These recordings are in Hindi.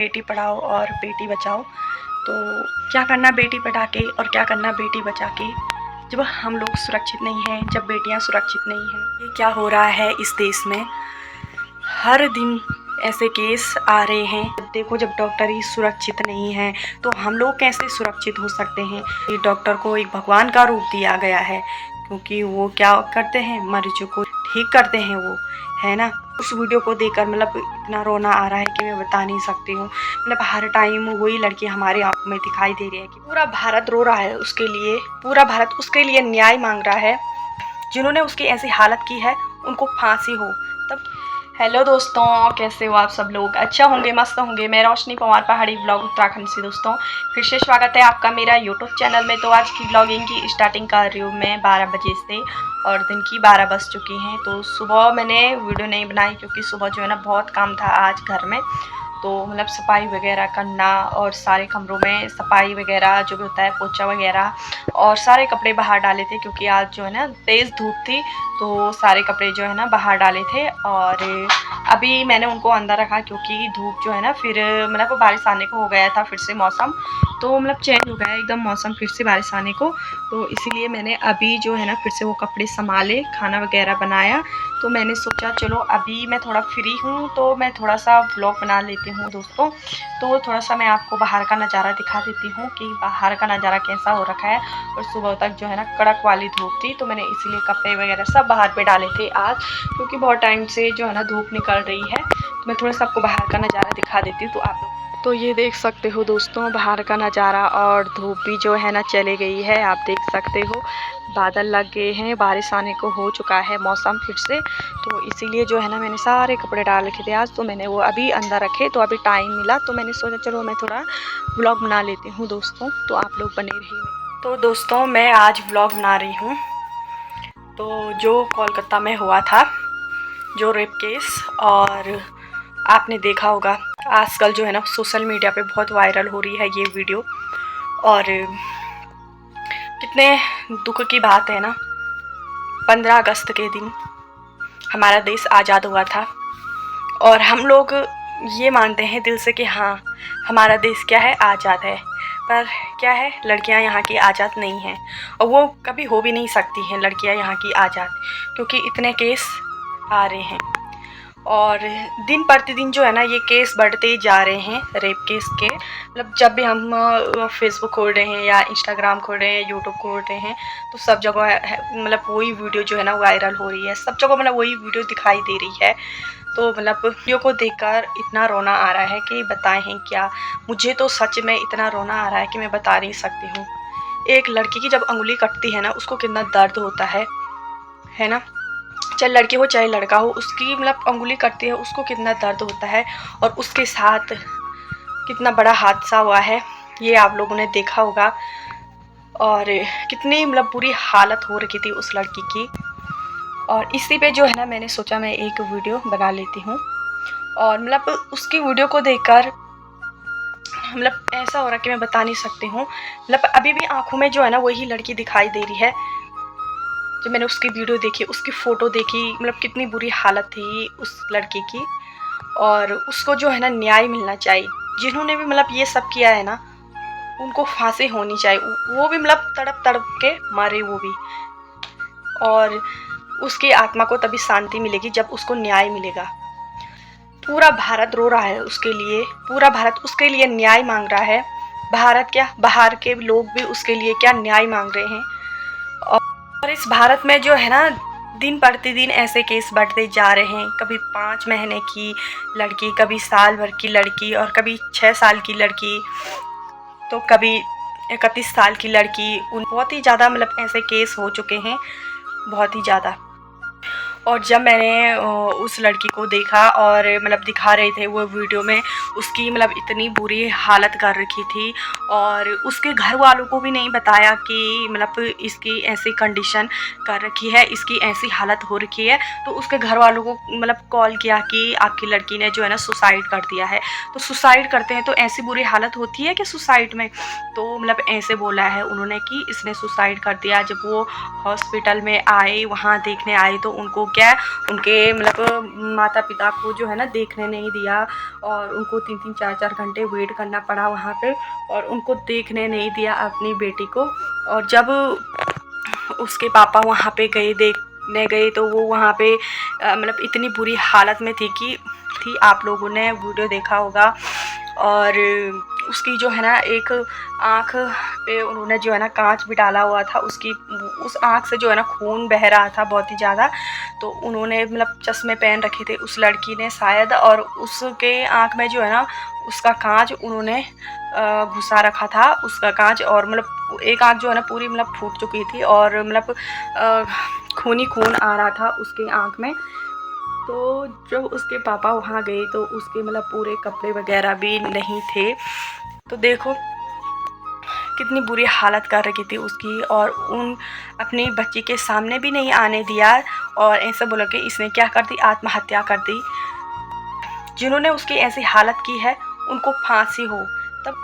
बेटी पढ़ाओ और बेटी बचाओ। तो क्या करना बेटी पढ़ा के और क्या करना बेटी बचा के, जब हम लोग सुरक्षित नहीं हैं, जब बेटियां सुरक्षित नहीं हैं। ये क्या हो रहा है इस देश में, हर दिन ऐसे केस आ रहे हैं। देखो, जब डॉक्टर ही सुरक्षित नहीं है तो हम लोग कैसे सुरक्षित हो सकते हैं। ये डॉक्टर को एक भगवान का रूप दिया गया है, क्योंकि वो क्या करते हैं, मरीजों को ठीक करते हैं वो, है ना। उस वीडियो को देखकर मतलब इतना रोना आ रहा है कि मैं बता नहीं सकती हूँ। मतलब हर टाइम वही लड़की हमारे आंखों में दिखाई दे रही है कि पूरा भारत रो रहा है उसके लिए, पूरा भारत उसके लिए न्याय मांग रहा है। जिन्होंने उसकी ऐसी हालत की है उनको फांसी हो तब। हेलो दोस्तों, कैसे हो आप सब लोग? अच्छा होंगे, मस्त होंगे। मैं रोशनी पवार, पहाड़ी ब्लॉग उत्तराखंड से। दोस्तों फिर से स्वागत है आपका मेरा यूट्यूब चैनल में। तो आज की ब्लॉगिंग की स्टार्टिंग कर रही हूँ मैं 12 बजे से, और दिन की 12 बज चुकी हैं। तो सुबह मैंने वीडियो नहीं बनाई क्योंकि सुबह जो है ना बहुत काम था आज घर में। तो मतलब सफाई वगैरह करना और सारे कमरों में सफाई वगैरह जो भी होता है, पोछा वगैरह, और सारे कपड़े बाहर डाले थे क्योंकि आज जो है ना तेज़ धूप थी। तो सारे कपड़े जो है ना बाहर डाले थे और अभी मैंने उनको अंदर रखा क्योंकि धूप जो है ना फिर मतलब बारिश आने को हो गया था फिर से मौसम। तो मतलब चेंज हो गया एकदम मौसम फिर से बारिश आने को। तो इसीलिए मैंने अभी जो है ना फिर से वो कपड़े संभाले, खाना वगैरह बनाया। तो मैंने सोचा चलो अभी मैं थोड़ा फ्री हूँ तो मैं थोड़ा सा व्लॉग बना लेती हूँ दोस्तों। तो थोड़ा सा मैं आपको बाहर का नज़ारा दिखा देती हूँ कि बाहर का नज़ारा कैसा हो रखा है। और सुबह तक जो है ना कड़क वाली धूप थी, तो मैंने इसीलिए कपड़े वगैरह सब बाहर पे डाले थे आज, क्योंकि बहुत टाइम से जो है ना धूप निकल रही है। तो मैं थोड़ा सा आपको बाहर का नज़ारा दिखा देती हूँ। तो आप लोग तो ये देख सकते हो दोस्तों बाहर का नज़ारा, और धूप भी जो है ना चले गई है, आप देख सकते हो। बादल लग गए हैं, बारिश आने को हो चुका है मौसम फिर से। तो इसीलिए जो है ना मैंने सारे कपड़े डाल रखे थे आज, तो मैंने वो अभी अंदर रखे। तो अभी टाइम मिला तो मैंने सोचा चलो मैं थोड़ा व्लॉग बना लेती हूँ दोस्तों। तो आप लोग बने रहिए। तो दोस्तों मैं आज व्लॉग बना रही हूँ। तो जो कोलकाता में हुआ था जो रेप केस, और आपने देखा होगा आजकल जो है ना सोशल मीडिया पे बहुत वायरल हो रही है ये वीडियो। और कितने दुख की बात है ना, 15 अगस्त के दिन हमारा देश आज़ाद हुआ था, और हम लोग ये मानते हैं दिल से कि हाँ हमारा देश क्या है, आज़ाद है। पर क्या है, लड़कियां यहाँ की आज़ाद नहीं हैं, और वो कभी हो भी नहीं सकती हैं लड़कियां यहाँ की आज़ाद, क्योंकि इतने केस आ रहे हैं। और दिन प्रतिदिन जो है ना ये केस बढ़ते जा रहे हैं रेप केस के। मतलब जब भी हम फेसबुक खोल रहे हैं या इंस्टाग्राम खोल रहे हैं, यूट्यूब खोल रहे हैं, तो सब जगह मतलब वही वीडियो जो है ना वायरल हो रही है, सब जगह मतलब वही वीडियो दिखाई दे रही है। तो मतलब वीडियो को देखकर इतना रोना आ रहा है कि बताएं हैं क्या। मुझे तो सच में इतना रोना आ रहा है कि मैं बता नहीं सकती हूँ। एक लड़की की जब उंगली कटती है ना उसको कितना दर्द होता है ना। चाहे लड़की हो चाहे लड़का हो, उसकी मतलब उंगली कटती है उसको कितना दर्द होता है, और उसके साथ कितना बड़ा हादसा हुआ है ये आप लोगों ने देखा होगा। और कितनी मतलब बुरी हालत हो रखी थी उस लड़की की। और इसी पे जो है ना मैंने सोचा मैं एक वीडियो बना लेती हूँ। और मतलब उसकी वीडियो को देखकर मतलब ऐसा हो रहा कि मैं बता नहीं सकती हूँ। मतलब अभी भी आंखों में जो है ना वही लड़की दिखाई दे रही है। जब मैंने उसकी वीडियो देखी, उसकी फ़ोटो देखी, मतलब कितनी बुरी हालत थी उस लड़की की। और उसको जो है ना न्याय मिलना चाहिए। जिन्होंने भी मतलब ये सब किया है ना उनको फांसी होनी चाहिए। वो भी मतलब तड़प तड़प के मारे वो भी। और उसकी आत्मा को तभी शांति मिलेगी जब उसको न्याय मिलेगा। पूरा भारत रो रहा है उसके लिए, पूरा भारत उसके लिए न्याय मांग रहा है। भारत क्या, बाहर के लोग भी उसके लिए क्या न्याय मांग रहे हैं। और इस भारत में जो है ना दिन प्रतिदिन ऐसे केस बढ़ते जा रहे हैं। कभी 5 महीने की लड़की, कभी साल भर की लड़की, और कभी 6 साल की लड़की, तो कभी 31 साल की लड़की। उन बहुत ही ज़्यादा मतलब ऐसे केस हो चुके हैं, बहुत ही ज़्यादा। और जब मैंने उस लड़की को देखा और मतलब दिखा रहे थे वो वीडियो में, उसकी मतलब इतनी बुरी हालत कर रखी थी। और उसके घर वालों को भी नहीं बताया कि मतलब इसकी ऐसी कंडीशन कर रखी है, इसकी ऐसी हालत हो रखी है। तो उसके घर वालों को मतलब कॉल किया कि आपकी लड़की ने जो है ना सुसाइड कर दिया है। तो सुसाइड करते हैं तो ऐसी बुरी हालत होती है कि सुसाइड में। तो मतलब ऐसे बोला है उन्होंने कि इसने सुसाइड कर दिया। जब वो हॉस्पिटल में आए, वहाँ देखने आए, तो उनको क्या उनके मतलब माता पिता को जो है ना देखने नहीं दिया, और उनको 3-3 4-4 घंटे वेट करना पड़ा वहाँ पे, और उनको देखने नहीं दिया अपनी बेटी को। और जब उसके पापा वहाँ पे देखने गए तो वो वहाँ पे मतलब इतनी बुरी हालत में थी। आप लोगों ने वीडियो देखा होगा। और उसकी जो है ना एक आँख पे उन्होंने जो है ना कांच भी डाला हुआ था, उस आँख से जो है ना खून बह रहा था बहुत ही ज़्यादा। तो उन्होंने मतलब चश्मे पहन रखे थे उस लड़की ने शायद, और उसके आँख में जो है ना उसका कांच उन्होंने घुसा रखा था उसका कांच, और मतलब एक आँख जो है ना पूरी मतलब फूट चुकी थी, और मतलब खून ही खून आ रहा था उसके आँख में। तो जब उसके पापा वहाँ गए तो उसके मतलब पूरे कपड़े वगैरह भी नहीं थे। तो देखो कितनी बुरी हालत कर रखी थी उसकी, और उन अपनी बच्ची के सामने भी नहीं आने दिया, और ऐसा बोला कि इसने क्या कर दी, आत्महत्या कर दी। जिन्होंने उसकी ऐसी हालत की है उनको फांसी हो तब।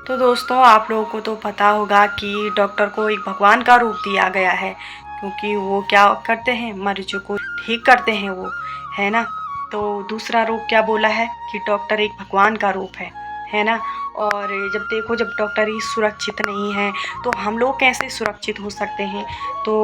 तो दोस्तों आप लोगों को तो पता होगा कि डॉक्टर को एक भगवान का रूप दिया गया है, क्योंकि वो क्या करते हैं, मरीजों को ठीक करते हैं वो, है ना। तो दूसरा रूप क्या बोला है कि डॉक्टर एक भगवान का रूप है ना। और जब डॉक्टर ही सुरक्षित नहीं है तो हम लोग कैसे सुरक्षित हो सकते हैं। तो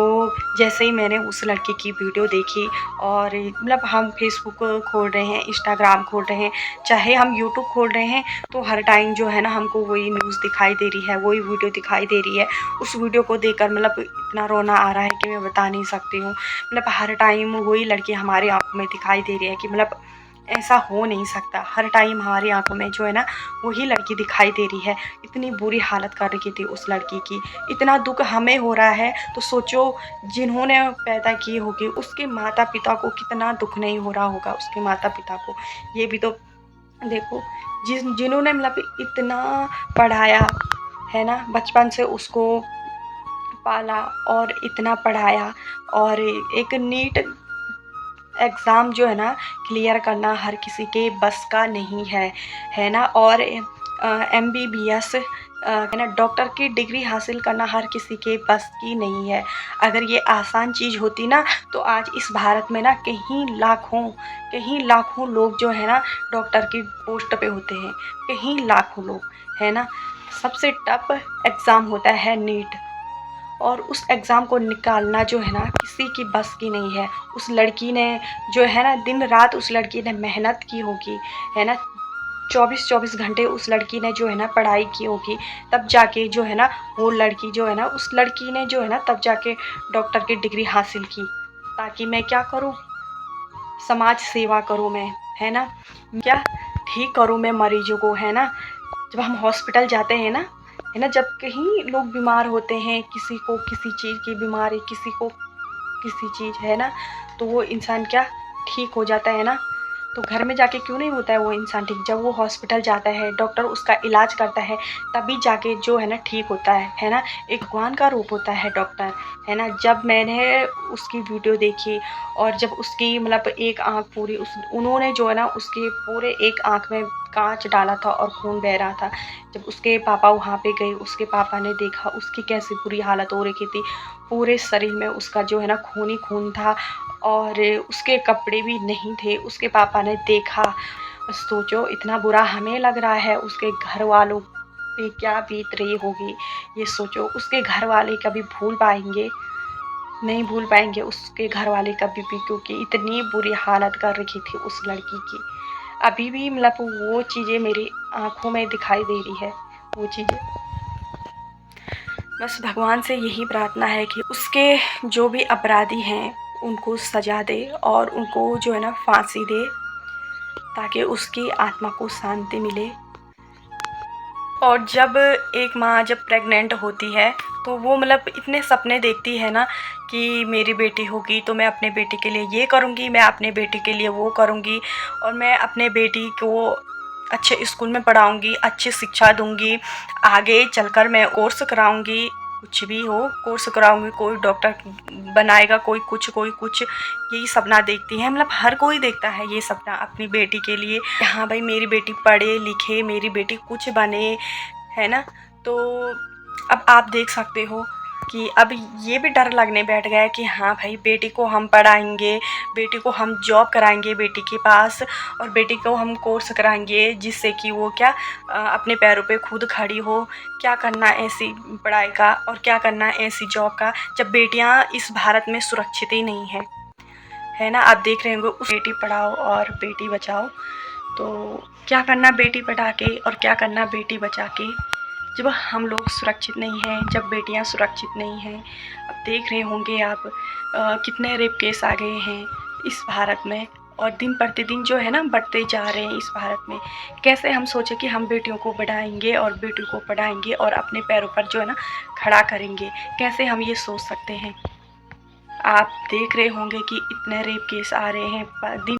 जैसे ही मैंने उस लड़की की वीडियो देखी, और मतलब हम फेसबुक खोल रहे हैं, इंस्टाग्राम खोल रहे हैं, चाहे हम यूट्यूब खोल रहे हैं, तो हर टाइम जो है ना हमको वही न्यूज़ दिखाई दे रही है, वही वीडियो दिखाई दे रही है। उस वीडियो को देखकर मतलब इतना रोना आ रहा है कि मैं बता नहीं सकती हूँ। मतलब हर टाइम वही लड़की हमारी आंखों में दिखाई दे रही है कि मतलब ऐसा हो नहीं सकता। हर टाइम हमारी आंखों में जो है ना वही लड़की दिखाई दे रही है। इतनी बुरी हालत कर रखी थी उस लड़की की। इतना दुख हमें हो रहा है तो सोचो जिन्होंने पैदा की होगी उसके माता पिता को कितना दुख नहीं हो रहा होगा, उसके माता पिता को। ये भी तो देखो, जिन्होंने मतलब इतना पढ़ाया है ना, बचपन से उसको पाला और इतना पढ़ाया, और एक नीट एग्ज़ाम जो है ना क्लियर करना हर किसी के बस का नहीं है ना। और MBBS है ना, डॉक्टर की डिग्री हासिल करना हर किसी के बस की नहीं है। अगर ये आसान चीज़ होती ना तो आज इस भारत में ना कहीं लाखों लोग जो है ना डॉक्टर की पोस्ट पे होते हैं, कहीं लाखों लोग, है ना। सबसे टफ एग्ज़ाम होता है नीट, और उस एग्ज़ाम को निकालना जो है ना किसी की बस की नहीं है। उस लड़की ने जो है ना दिन रात उस लड़की ने मेहनत की होगी, है ना। 24-24 घंटे उस लड़की ने जो है ना पढ़ाई की होगी, तब जाके जो है ना वो लड़की जो है ना उस लड़की ने जो है ना तब जाके डॉक्टर की डिग्री हासिल की, ताकि मैं क्या करूँ, समाज सेवा करूँ मैं, है ना। क्या ठीक करूँ मैं मरीजों को, है ना। जब हम हॉस्पिटल जाते हैं ना, है ना, जब कहीं लोग बीमार होते हैं, किसी को किसी चीज़ की बीमारी, किसी को किसी चीज़, है ना, तो वो इंसान क्या ठीक हो जाता है ना। तो घर में जाके क्यों नहीं होता है वो इंसान ठीक, जब वो हॉस्पिटल जाता है, डॉक्टर उसका इलाज करता है, तभी जाके जो है ना ठीक होता है ना। एक भगवान का रूप होता है डॉक्टर, है ना। जब मैंने उसकी वीडियो देखी, और जब उसकी मतलब एक आँख पूरी उन्होंने जो है ना उसके पूरे एक आँख में काँच डाला था और खून बह रहा था। जब उसके पापा वहाँ पे गए, उसके पापा ने देखा उसकी कैसी बुरी हालत हो रखी थी, पूरे शरीर में उसका जो है ना खून ही खून था, और उसके कपड़े भी नहीं थे। उसके पापा ने देखा, सोचो इतना बुरा हमें लग रहा है, उसके घर वालों पे क्या बीत रही होगी ये सोचो। उसके घर वाले कभी भूल पाएंगे, नहीं भूल पाएंगे उसके घर वाले कभी भी, क्योंकि इतनी बुरी हालत कर रखी थी उस लड़की की। अभी भी मतलब वो चीज़ें मेरी आंखों में दिखाई दे रही है, वो चीज़ें। बस भगवान से यही प्रार्थना है कि उसके जो भी अपराधी हैं उनको सज़ा दे, और उनको जो है ना फांसी दे, ताकि उसकी आत्मा को शांति मिले। और जब एक माँ जब प्रेग्नेंट होती है तो वो मतलब इतने सपने देखती है ना कि मेरी बेटी होगी तो मैं अपने बेटी के लिए ये करूँगी, मैं अपने बेटी के लिए वो करूँगी, और मैं अपने बेटी को अच्छे स्कूल में पढ़ाऊँगी, अच्छी शिक्षा दूँगी, आगे चलकर मैं कोर्स कराऊँगी, कुछ भी हो कोर्स कराऊँगी, कोई डॉक्टर बनाएगा, कोई कुछ, यही सपना देखती है। मतलब हर कोई देखता है ये सपना अपनी बेटी के लिए, हाँ भाई मेरी बेटी पढ़े लिखे, मेरी बेटी कुछ बने, है ना। तो अब आप देख सकते हो कि अब ये भी डर लगने बैठ गया है कि हाँ भाई, बेटी को हम पढ़ाएंगे, बेटी को हम जॉब कराएंगे बेटी के पास, और बेटी को हम कोर्स कराएंगे जिससे कि वो क्या अपने पैरों पे खुद खड़ी हो। क्या करना ऐसी पढ़ाई का और क्या करना ऐसी जॉब का, जब बेटियां इस भारत में सुरक्षित ही नहीं हैं, है ना। आप देख रहे होंगे उस बेटी पढ़ाओ और बेटी बचाओ। तो क्या करना बेटी पढ़ा के और क्या करना बेटी बचा के, जब हम लोग सुरक्षित नहीं हैं, जब बेटियां सुरक्षित नहीं हैं। अब देख रहे होंगे आप कितने रेप केस आ गए हैं इस भारत में, और दिन प्रतिदिन जो है ना बढ़ते जा रहे हैं इस भारत में। कैसे हम सोचे कि हम बेटियों को बढ़ाएंगे और बेटियों को पढ़ाएंगे और अपने पैरों पर जो है ना खड़ा करेंगे, कैसे हम ये सोच सकते हैं। आप देख रहे होंगे कि इतने रेप केस आ रहे हैं दिन